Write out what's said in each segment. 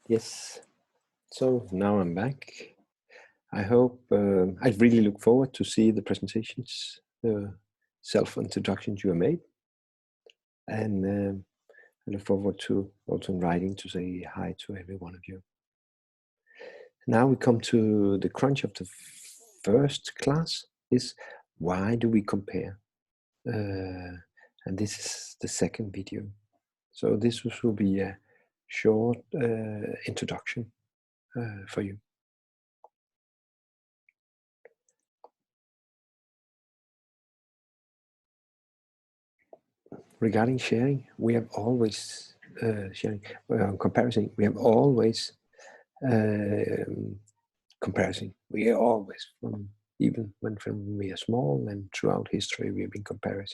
Yes, so now I'm back. I hope I really look forward to see the presentations, the self-introductions you have made, and I look forward to also writing to say hi to every one of you. Now we come to the crunch of the first class is why do we compare? And this is the second video. So this will be a short introduction for you. Regarding sharing, we have always comparison. We have always comparison. We are always even when we are small and throughout history we have been comparing.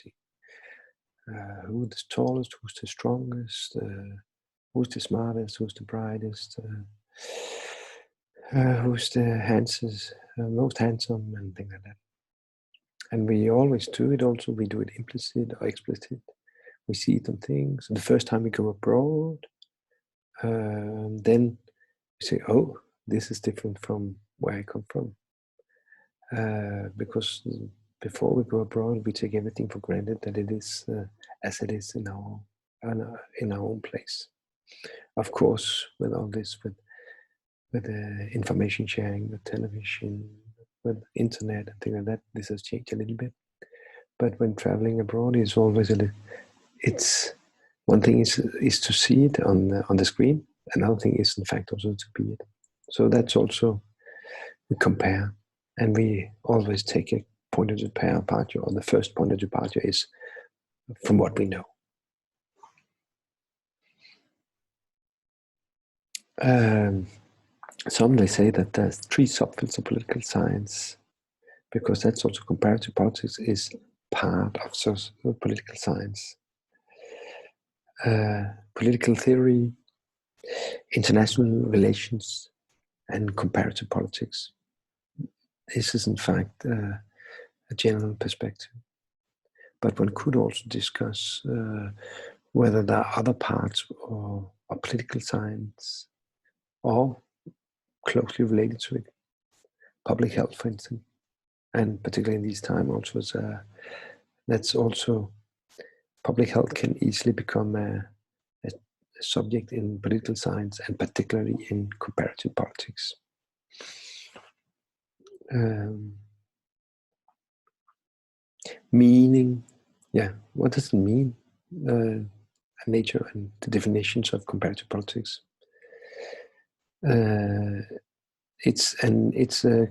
Who's the tallest? Who's the strongest? Who's the smartest? Who's the brightest? Who's the handsomest, most handsome, and things like that. And we always do it. Also, we do it implicit or explicit. We see some things. And the first time we go abroad, then we say, "Oh, this is different from where I come from," because before we go abroad, we take everything for granted that it is as it is in our own place. Of course, with all this, with information sharing, with television, with internet and things like that, this has changed a little bit. But when traveling abroad, it's always it's one thing is to see it on the screen. Another thing is, in fact, also to be it. So that's also we compare, and we always take a point of departure, or the first point of departure is from what we know. Some they say that there's 3 subfields of political science, because that's also comparative politics is part of political science. Political theory, international relations, and comparative politics. This is in fact a general perspective. But one could also discuss whether there are other parts of political science or closely related to it. Public health, for instance, and particularly in these times also that's also public health can easily become a subject in political science and particularly in comparative politics. Meaning, what does it mean? Nature and the definitions of comparative politics. It's a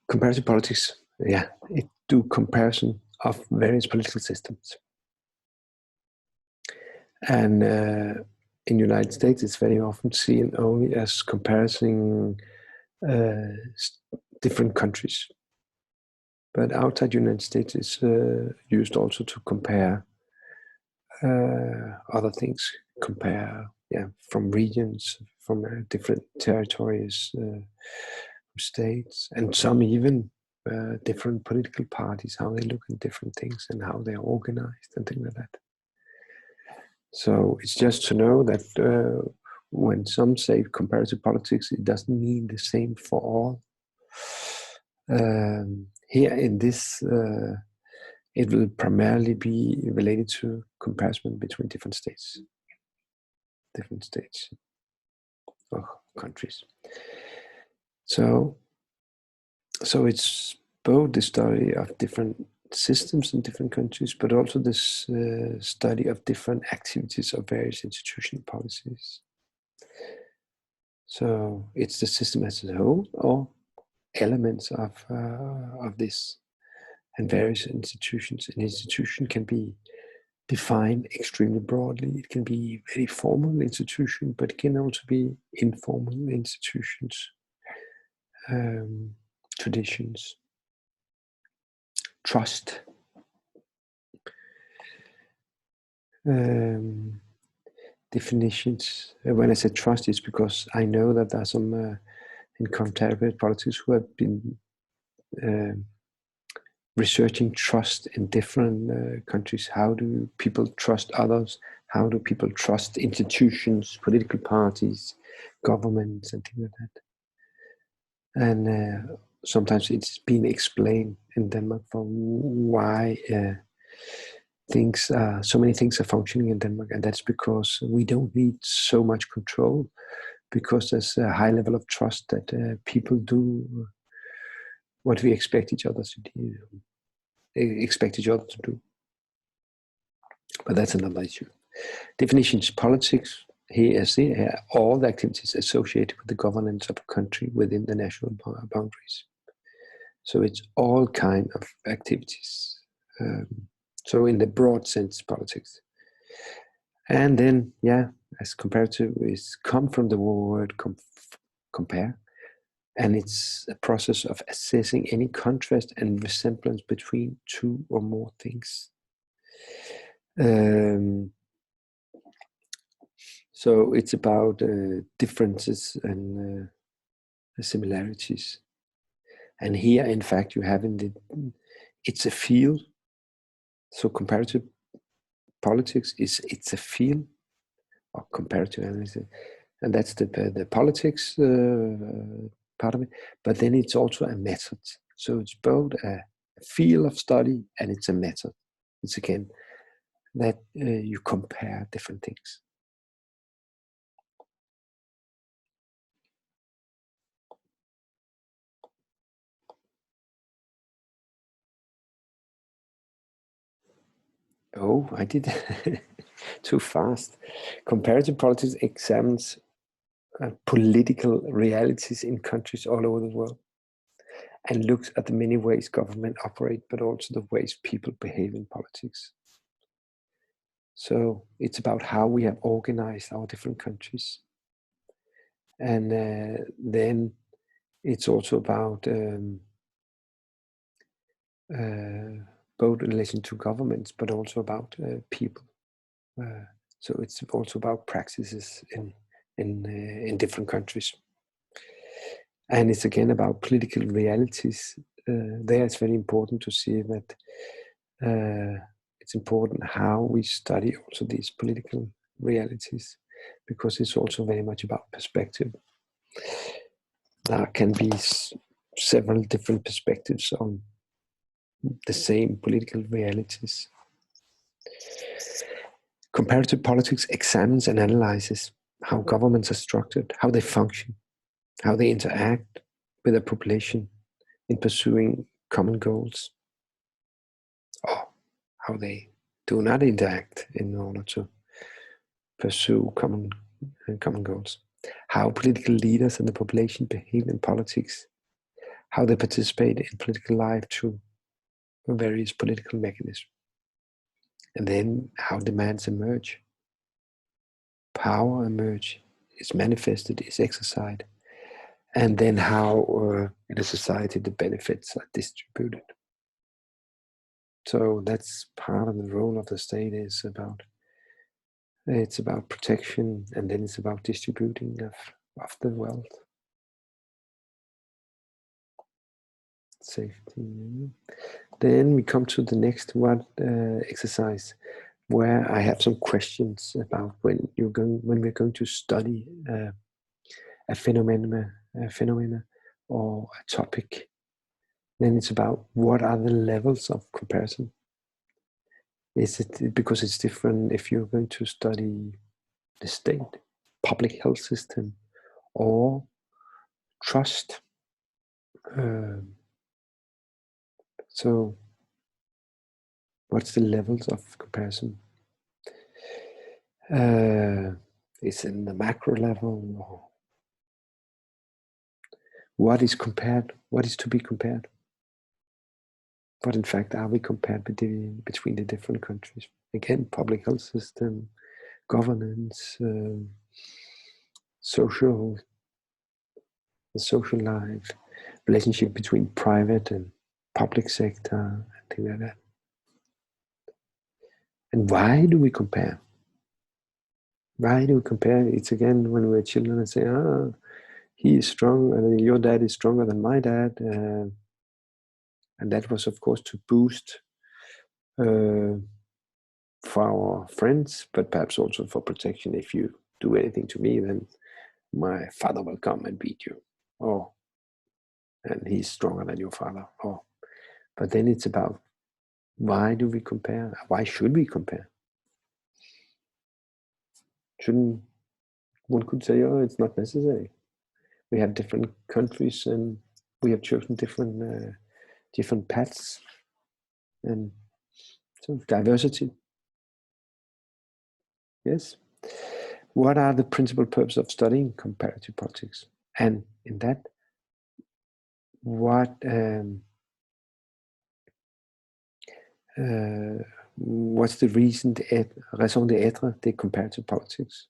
comparative politics. It do comparison of various political systems, and in the United States, it's very often seen only as comparing different countries. But outside the United States, it's used also to compare other things. Compare, from regions, from different territories, states, and some even different political parties, how they look at different things and how they are organized and things like that. So it's just to know that when some say comparative politics, it doesn't mean the same for all. Here in this, it will primarily be related to comparison between different states or countries. So it's both the study of different systems in different countries, but also this study of different activities of various institutional policies. So it's the system as a whole, or elements of this, and various institutions. An institution can be defined extremely broadly. It can be a very formal institution, but it can also be informal institutions, traditions, trust. Definitions. When I say trust, it's because I know that there are some in comparative politics who have been researching trust in different countries. How do people trust others? How do people trust institutions, political parties, governments, and things like that? And sometimes it's been explained in Denmark for why so many things are functioning in Denmark, and that's because we don't need so much control, because there's a high level of trust that people do what we expect each other to do. But that's another issue. Definitions: politics. Here, all the activities associated with the governance of a country within the national boundaries. So it's all kind of activities. So in the broad sense, politics. And then, as comparative is come from the word compare, and it's a process of assessing any contrast and resemblance between two or more things. So it's about differences and similarities. And here, in fact, you have it's a field. So comparative politics it's a field of comparative analysis, and that's the politics part of it. But then it's also a method. So it's both a field of study and it's a method. It's again that you compare different things. Oh, I did too fast. Comparative politics examines political realities in countries all over the world and looks at the many ways government operate, but also the ways people behave in politics. So it's about how we have organized our different countries. And then it's also about both in relation to governments, but also about people. So it's also about practices in different countries. And it's again about political realities. There it's very important to see that it's important how we study also these political realities, because it's also very much about perspective. There can be several different perspectives on the same political realities. Comparative politics examines and analyzes how governments are structured, how they function, how they interact with the population in pursuing common goals, or how they do not interact in order to pursue common goals, how political leaders and the population behave in politics, how they participate in political life through various political mechanisms, and then how demands emerge, power emerge, is manifested, is exercised, and then how in a society the benefits are distributed. So that's part of the role of the state. It's about protection, and then it's about distributing of the wealth. Safety. Then we come to the next one exercise, where I have some questions about when we're going to study a phenomena or a topic. Then it's about what are the levels of comparison. Is it because it's different if you're going to study the state, public health system, or trust? So what's the levels of comparison? It's in the macro level, or what is compared? What is to be compared? What in fact are we compared between the different countries? Again, public health system, governance, social life, relationship between private and public sector, and things like that. And why do we compare? Why do we compare? It's again when we're children and say, he is strong, and your dad is stronger than my dad. And that was, of course, to boost for our friends, but perhaps also for protection. If you do anything to me, then my father will come and beat you, or and he's stronger than your father. Or, but then it's about, why do we compare? Why should we compare? Shouldn't, one could say, oh, it's not necessary. We have different countries and we have chosen different paths, and so diversity. Yes. What are the principal purposes of studying comparative politics? And in that, what's the raison d'être de comparative politics?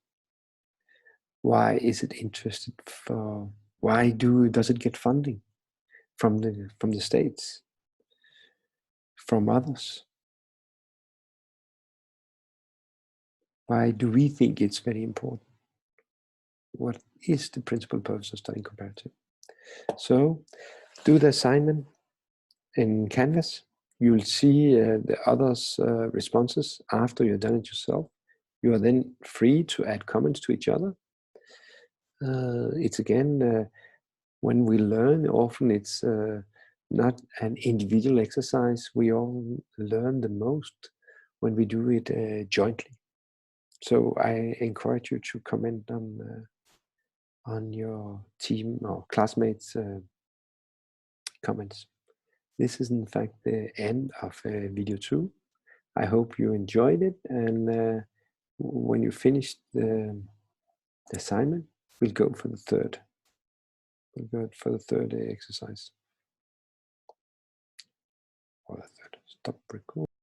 Why is it interested for? Why does it get funding from the states, from others? Why do we think it's very important? What is the principal purpose of studying comparative? So, do the assignment in Canvas. You'll see the others' responses after you've done it yourself. You are then free to add comments to each other. It's again, when we learn, often it's not an individual exercise. We all learn the most when we do it jointly. So I encourage you to comment on your team or classmates' comments. This is in fact the end of video 2. I hope you enjoyed it, and when you finish the assignment, we'll go for the third. We'll go for the third exercise. Or the third. Stop recording.